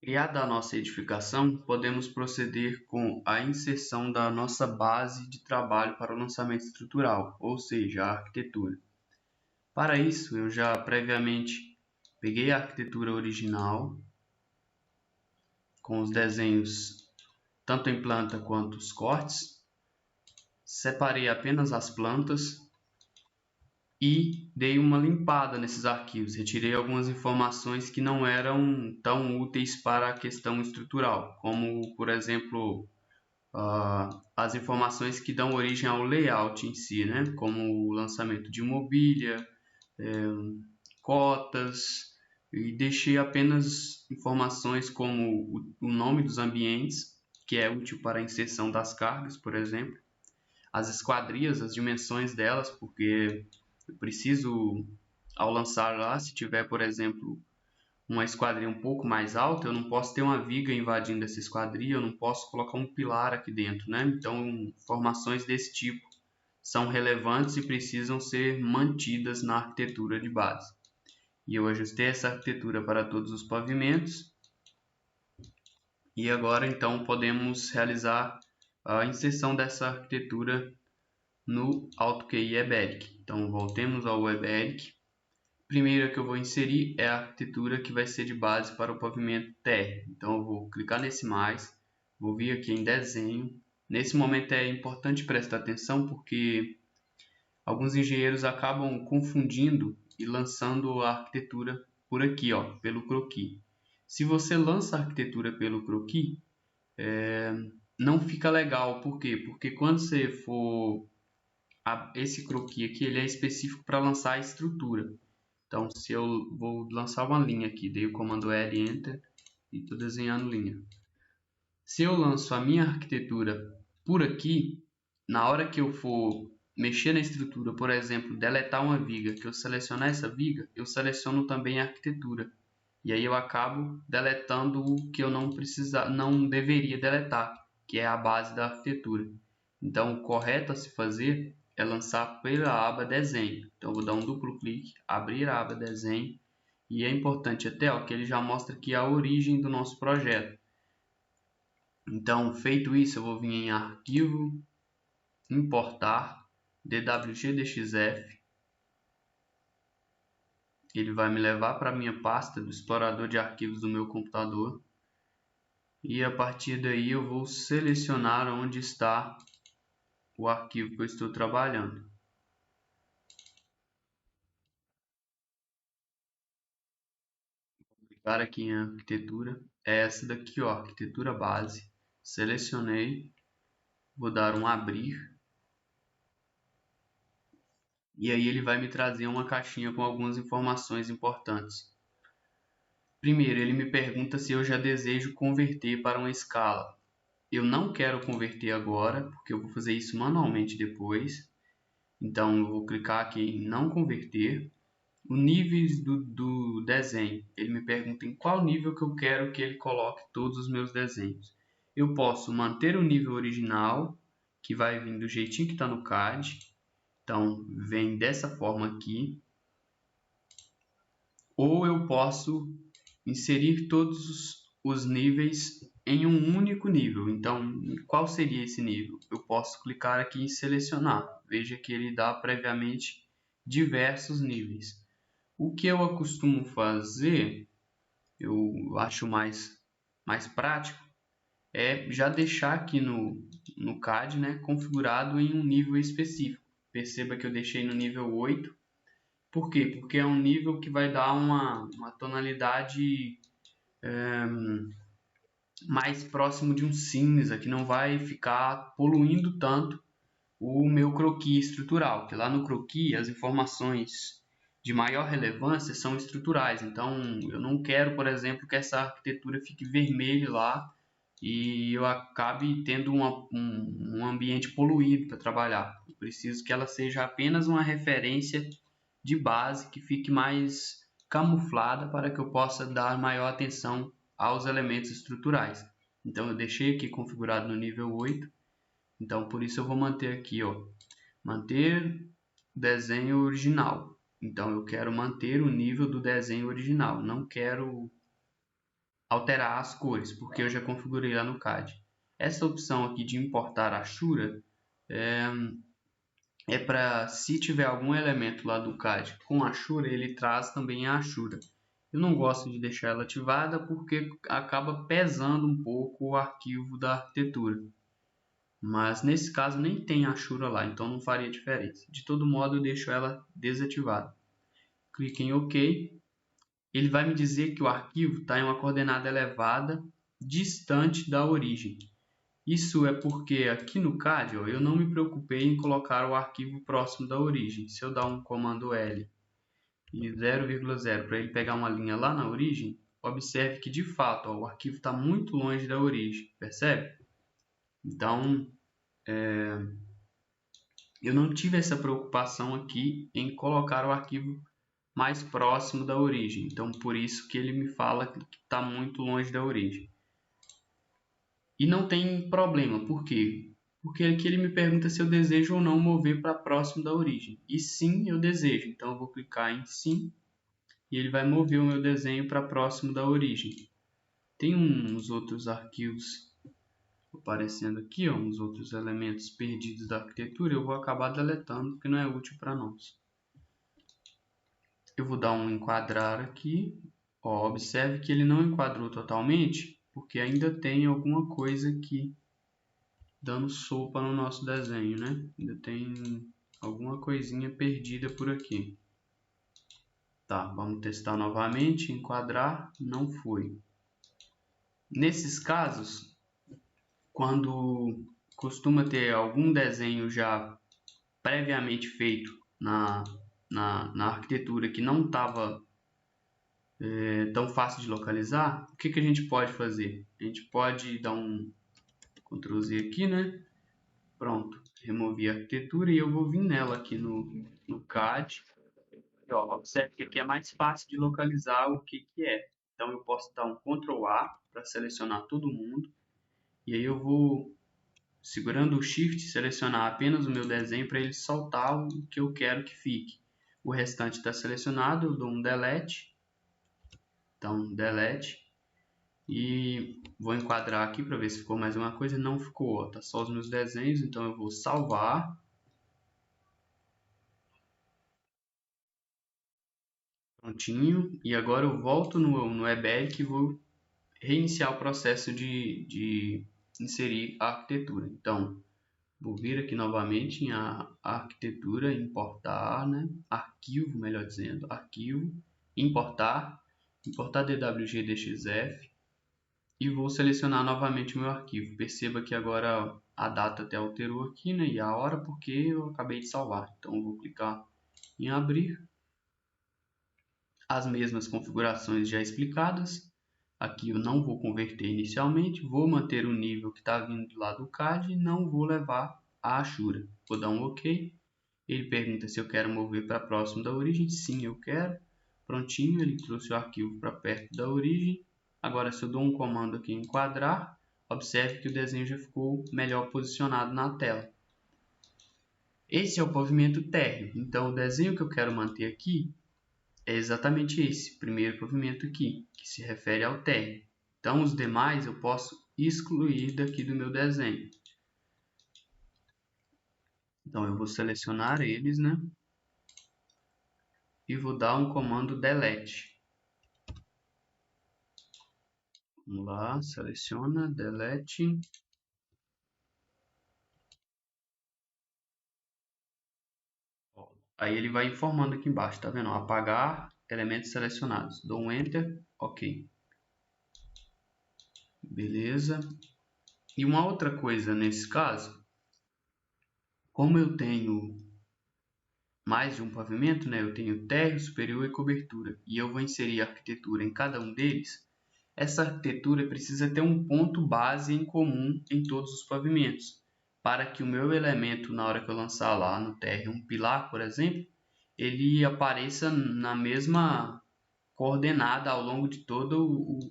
Criada a nossa edificação, podemos proceder com a inserção da nossa base de trabalho para o lançamento estrutural, ou seja, a arquitetura. Para isso, eu já previamente peguei a arquitetura original, com os desenhos tanto em planta quanto os cortes, separei apenas as plantas e dei uma limpada nesses arquivos, retirei algumas informações que não eram tão úteis para a questão estrutural, como, por exemplo, as informações que dão origem ao layout em si, né? Como o lançamento de mobília, cotas, e deixei apenas informações como o nome dos ambientes, que é útil para a inserção das cargas, por exemplo, as esquadrias, as dimensões delas, porque eu preciso, ao lançar lá, se tiver, por exemplo, uma esquadria um pouco mais alta, eu não posso ter uma viga invadindo essa esquadria, eu não posso colocar um pilar aqui dentro, né? Então, informações desse tipo são relevantes e precisam ser mantidas na arquitetura de base. E eu ajustei essa arquitetura para todos os pavimentos. E agora, então, podemos realizar a inserção dessa arquitetura no AutoCAD EBERIC. Então, voltemos ao EBERIC. Primeiro que eu vou inserir é a arquitetura que vai ser de base para o pavimento térreo. Então eu vou clicar nesse mais, vou vir aqui em desenho. Nesse momento é importante prestar atenção porque alguns engenheiros acabam confundindo e lançando a arquitetura por aqui, ó, pelo croquis. Se você lança a arquitetura pelo croquis, não fica legal. Por quê? Porque quando você for... esse croquis aqui ele é específico para lançar a estrutura. Então, se eu vou lançar uma linha aqui, dei o comando L, Enter e estou desenhando linha. Se eu lanço a minha arquitetura por aqui, na hora que eu for mexer na estrutura, por exemplo, deletar uma viga, que eu selecionar essa viga, eu seleciono também a arquitetura. E aí eu acabo deletando o que eu não deveria deletar, que é a base da arquitetura. Então, o correto a se fazer é lançar pela aba Desenho. Então, eu vou dar um duplo clique, abrir a aba Desenho. E é importante até que ele já mostra aqui a origem do nosso projeto. Então, feito isso, eu vou vir em Arquivo, Importar, DWG-DXF. Ele vai me levar para a minha pasta do explorador de arquivos do meu computador. E a partir daí eu vou selecionar onde está o arquivo que eu estou trabalhando. Vou clicar aqui em arquitetura, é essa daqui, ó, arquitetura base. Selecionei, vou dar um abrir. E aí ele vai me trazer uma caixinha com algumas informações importantes. Primeiro, ele me pergunta se eu já desejo converter para uma escala. Eu não quero converter agora, porque eu vou fazer isso manualmente depois. Então, eu vou clicar aqui em não converter. O nível do desenho, ele me pergunta em qual nível que eu quero que ele coloque todos os meus desenhos. Eu posso manter o nível original, que vai vir do jeitinho que está no CAD. Então, vem dessa forma aqui. Ou eu posso inserir todos os níveis em um único nível. Então, qual seria esse nível? Eu posso clicar aqui em selecionar. Veja que ele dá previamente diversos níveis. O que eu costumo fazer, eu acho mais prático, é já deixar aqui no CAD, né, configurado em um nível específico. Perceba que eu deixei no nível 8. Por quê? Porque é um nível que vai dar uma tonalidade mais próximo de um cinza, que não vai ficar poluindo tanto o meu croquis estrutural, que lá no croquis as informações de maior relevância são estruturais. Então, eu não quero, por exemplo, que essa arquitetura fique vermelha lá e eu acabe tendo um ambiente poluído para trabalhar. Eu preciso que ela seja apenas uma referência de base que fique mais camuflada para que eu possa dar maior atenção aos elementos estruturais. Então, eu deixei aqui configurado no nível 8. Então, por isso eu vou manter aqui, ó, manter desenho original. Então, eu quero manter o nível do desenho original. Não quero alterar as cores, porque eu já configurei lá no CAD. Essa opção aqui de importar Ashura é para, se tiver algum elemento lá do CAD com Ashura, ele traz também a Ashura. Eu não gosto de deixar ela ativada porque acaba pesando um pouco o arquivo da arquitetura. Mas nesse caso nem tem Ashura lá, então não faria diferença. De todo modo, eu deixo ela desativada. Clique em OK. Ele vai me dizer que o arquivo está em uma coordenada elevada distante da origem. Isso é porque aqui no CAD eu não me preocupei em colocar o arquivo próximo da origem. Se eu dar um comando L e 0,0 para ele pegar uma linha lá na origem, observe que de fato o arquivo está muito longe da origem, percebe? Então, eu não tive essa preocupação aqui em colocar o arquivo mais próximo da origem. Então, por isso que ele me fala que está muito longe da origem. E não tem problema, por quê? Porque aqui ele me pergunta se eu desejo ou não mover para próximo da origem. E sim, eu desejo. Então, eu vou clicar em sim e ele vai mover o meu desenho para próximo da origem. Tem uns outros arquivos aparecendo aqui, ó, uns outros elementos perdidos da arquitetura. Eu vou acabar deletando porque não é útil para nós. Eu vou dar um enquadrar aqui. Ó, observe que ele não enquadrou totalmente, porque ainda tem alguma coisa aqui dando sopa no nosso desenho, né? Ainda tem alguma coisinha perdida por aqui. Tá, vamos testar novamente, enquadrar, não foi. Nesses casos, quando costuma ter algum desenho já previamente feito na arquitetura que não estava tão fácil de localizar, o que a gente pode fazer? A gente pode dar um Ctrl Z aqui, né? Pronto, removi a arquitetura e eu vou vir nela aqui no CAD. E, ó, observe que aqui é mais fácil de localizar o que é. Então eu posso dar um Ctrl A para selecionar todo mundo. E aí eu vou, segurando o Shift, selecionar apenas o meu desenho para ele soltar o que eu quero que fique. O restante está selecionado, eu dou um Delete. Então, Delete. E vou enquadrar aqui para ver se ficou mais uma coisa. Não ficou, tá só os meus desenhos, então eu vou salvar. Prontinho. E agora eu volto no EBEC e vou reiniciar o processo de inserir a arquitetura. Então, vou vir aqui novamente em a arquitetura, importar, né? Arquivo, melhor dizendo, arquivo, importar DWG-DXF e vou selecionar novamente o meu arquivo. Perceba que agora a data até alterou aqui, né? E a hora porque eu acabei de salvar. Então, eu vou clicar em abrir. As mesmas configurações já explicadas. Aqui eu não vou converter inicialmente, vou manter o nível que está vindo lá do CAD e não vou levar a Ashura. Vou dar um OK. Ele pergunta se eu quero mover para próximo da origem. Sim, eu quero. Prontinho, ele trouxe o arquivo para perto da origem. Agora, se eu dou um comando aqui em enquadrar, observe que o desenho já ficou melhor posicionado na tela. Esse é o pavimento térreo. Então, o desenho que eu quero manter aqui é exatamente esse primeiro pavimento aqui, que se refere ao térreo. Então, os demais eu posso excluir daqui do meu desenho. Então, eu vou selecionar eles, né? E vou dar um comando delete. Vamos lá, seleciona, delete. Aí ele vai informando aqui embaixo, tá vendo? Apagar elementos selecionados. Dou um Enter, OK. Beleza. E uma outra coisa nesse caso, como eu tenho mais de um pavimento, né? Eu tenho térreo, superior e cobertura, e eu vou inserir arquitetura em cada um deles. Essa arquitetura precisa ter um ponto base em comum em todos os pavimentos, para que o meu elemento, na hora que eu lançar lá no térreo um pilar, por exemplo, ele apareça na mesma coordenada ao longo de toda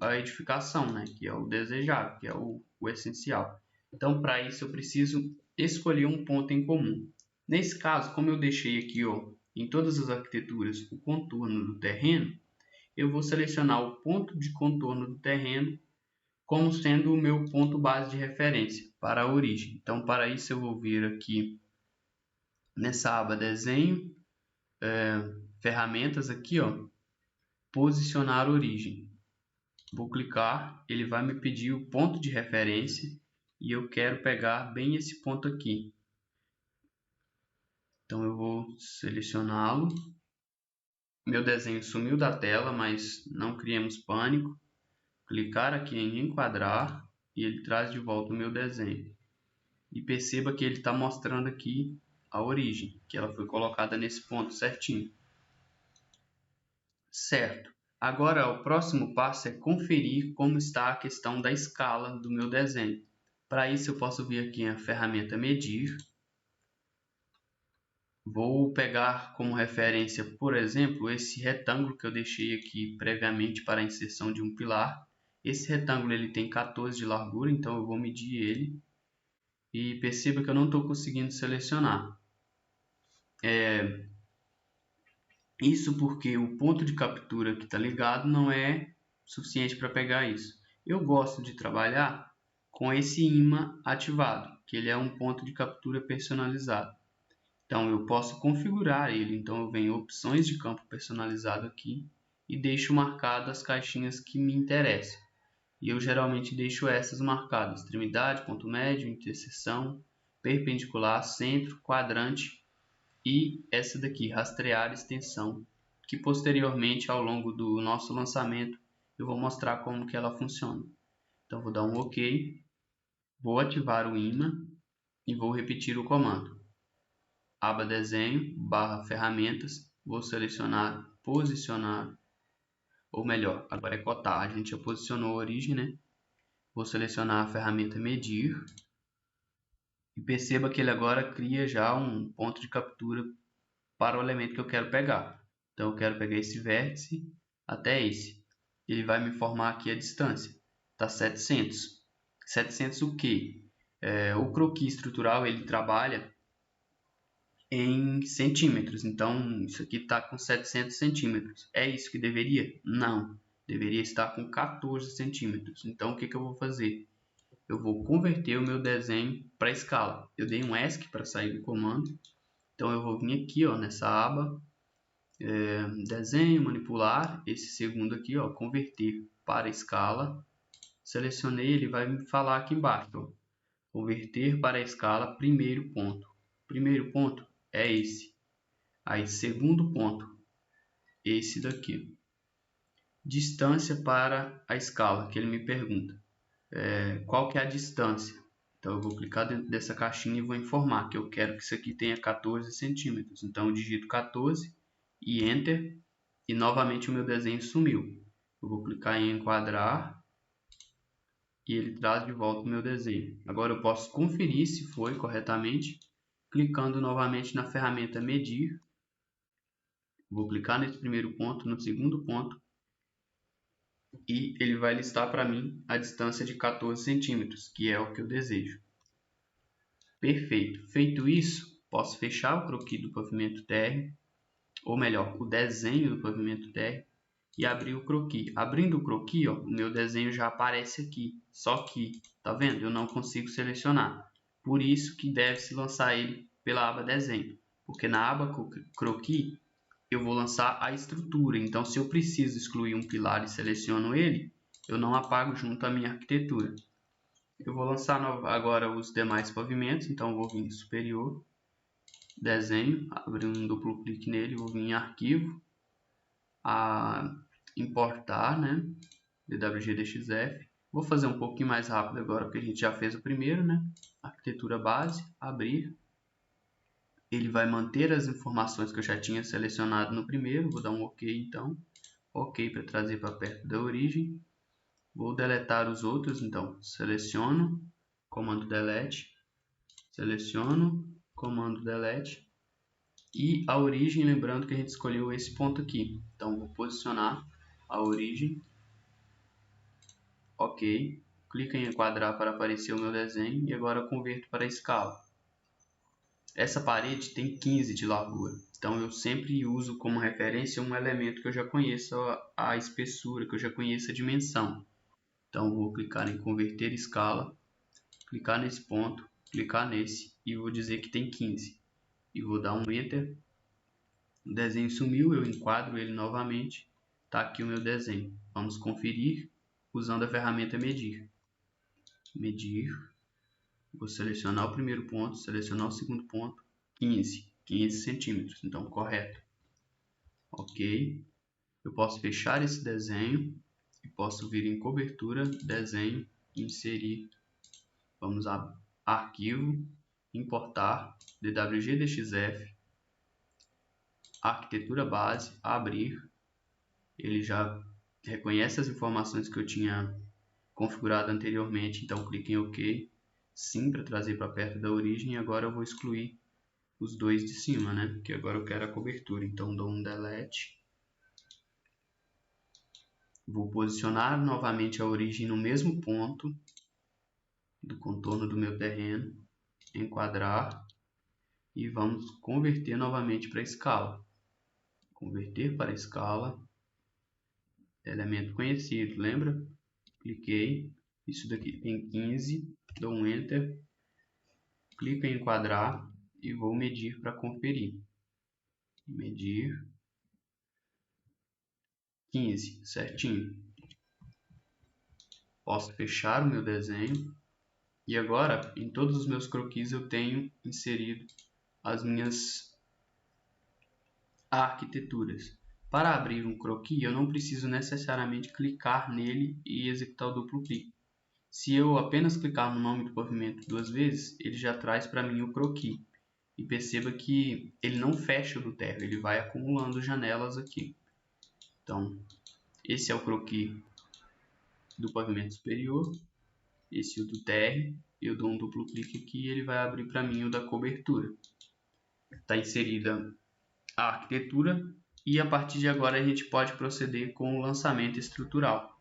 a edificação, né? Que é o desejável, que é o essencial. Então, para isso, eu preciso escolher um ponto em comum. Nesse caso, como eu deixei aqui, ó, em todas as arquiteturas o contorno do terreno, eu vou selecionar o ponto de contorno do terreno como sendo o meu ponto base de referência para a origem. Então, para isso, eu vou vir aqui nessa aba Desenho, Ferramentas aqui, ó, Posicionar Origem. Vou clicar, ele vai me pedir o ponto de referência e eu quero pegar bem esse ponto aqui. Então, eu vou selecioná-lo. Meu desenho sumiu da tela, mas não criemos pânico. Clicar aqui em enquadrar e ele traz de volta o meu desenho. E perceba que ele está mostrando aqui a origem, que ela foi colocada nesse ponto certinho. Certo. Agora o próximo passo é conferir como está a questão da escala do meu desenho. Para isso eu posso vir aqui na ferramenta Medir. Vou pegar como referência, por exemplo, esse retângulo que eu deixei aqui previamente para a inserção de um pilar. Esse retângulo ele tem 14 de largura, então eu vou medir ele. E perceba que eu não estou conseguindo selecionar. Isso porque o ponto de captura que está ligado não é suficiente para pegar isso. Eu gosto de trabalhar com esse imã ativado, que ele é um ponto de captura personalizado. Então eu posso configurar ele, então eu venho em opções de campo personalizado aqui e deixo marcado as caixinhas que me interessam. E eu geralmente deixo essas marcadas: extremidade, ponto médio, interseção, perpendicular, centro, quadrante e essa daqui, rastrear extensão, que posteriormente ao longo do nosso lançamento eu vou mostrar como que ela funciona. Então vou dar um OK, vou ativar o imã e vou repetir o comando. Aba Desenho, barra Ferramentas, vou selecionar Posicionar, ou melhor, agora é cotar, a gente já posicionou a origem, né? Vou selecionar a ferramenta Medir e perceba que ele agora cria já um ponto de captura para o elemento que eu quero pegar. Então eu quero pegar esse vértice até esse. Ele vai me informar aqui a distância, está 700. 700 o quê? O croquis estrutural ele trabalha em centímetros, então isso aqui está com 700 centímetros. É isso que deveria? Não, deveria estar com 14 centímetros. Então o que eu vou fazer? Eu vou converter o meu desenho para escala. Eu dei um ESC para sair do comando, então eu vou vir aqui ó, nessa aba, desenho, manipular, esse segundo aqui, ó, converter para escala. Selecionei, ele vai me falar aqui embaixo, ó, converter para a escala, primeiro ponto. Primeiro ponto é esse. Aí, segundo ponto, esse daqui. Distância para a escala, que ele me pergunta. Qual que é a distância? Então, eu vou clicar dentro dessa caixinha e vou informar que eu quero que isso aqui tenha 14 centímetros. Então, eu digito 14 e Enter. E novamente o meu desenho sumiu. Eu vou clicar em enquadrar e ele traz de volta o meu desenho. Agora eu posso conferir se foi corretamente, clicando novamente na ferramenta Medir. Vou clicar nesse primeiro ponto, no segundo ponto, e ele vai listar para mim a distância de 14 centímetros, que é o que eu desejo. Perfeito. Feito isso, posso fechar o croquis do pavimento térreo, ou melhor, o desenho do pavimento térreo, e abrir o croquis. Abrindo o croquis, ó, o meu desenho já aparece aqui. Só que, tá vendo? Eu não consigo selecionar. Por isso que deve-se lançar ele pela aba Desenho. Porque na aba Croquis, eu vou lançar a estrutura. Então, se eu preciso excluir um pilar e seleciono ele, eu não apago junto à minha arquitetura. Eu vou lançar agora os demais pavimentos. Então, eu vou vir em Superior, Desenho, abrir um duplo clique nele, vou vir em Arquivo, importar, né? DWG-DXF. Vou fazer um pouquinho mais rápido agora, porque a gente já fez o primeiro, né? Arquitetura base, abrir. Ele vai manter as informações que eu já tinha selecionado no primeiro. Vou dar um OK, então. OK para trazer para perto da origem. Vou deletar os outros, então. Seleciono, comando Delete. Seleciono, comando Delete. E a origem, lembrando que a gente escolheu esse ponto aqui. Então, vou posicionar a origem. OK. Clica em enquadrar para aparecer o meu desenho. E agora eu converto para a escala. essa parede tem 15 de largura. Então eu sempre uso como referência um elemento que eu já conheço a espessura, que eu já conheço a dimensão. Então vou clicar em converter escala, clicar nesse ponto, clicar nesse e vou dizer que tem 15. E vou dar um Enter. O desenho sumiu, eu enquadro ele novamente. Está aqui o meu desenho. Vamos conferir usando a ferramenta medir. Medir. Vou selecionar o primeiro ponto, selecionar o segundo ponto. 15 centímetros, então correto. Ok. Eu posso fechar esse desenho e posso vir em cobertura, desenho, inserir. Vamos a arquivo, importar, DWG-DXF, arquitetura base, abrir. Ele já reconhece as informações que eu tinha configurado anteriormente, então clique em OK. Sim, para trazer para perto da origem. E agora eu vou excluir os dois de cima, né? Porque agora eu quero a cobertura. Então dou um delete. Vou posicionar novamente a origem no mesmo ponto do contorno do meu terreno. Enquadrar. E vamos converter novamente para escala. Converter para escala. Elemento conhecido, lembra? Cliquei. Isso daqui tem 15. Dou um Enter. Clico em enquadrar e vou medir para conferir. Medir 15, certinho. Posso fechar o meu desenho. E agora, em todos os meus croquis, eu tenho inserido as minhas arquiteturas. Para abrir um croquis, eu não preciso necessariamente clicar nele e executar o duplo clique. Se eu apenas clicar no nome do pavimento duas vezes, ele já traz para mim o croquis. E perceba que ele não fecha do térreo, ele vai acumulando janelas aqui. Então, esse é o croquis do pavimento superior, esse é o do térreo. Eu dou um duplo clique aqui e ele vai abrir para mim o da cobertura. Está inserida a arquitetura e a partir de agora a gente pode proceder com o lançamento estrutural.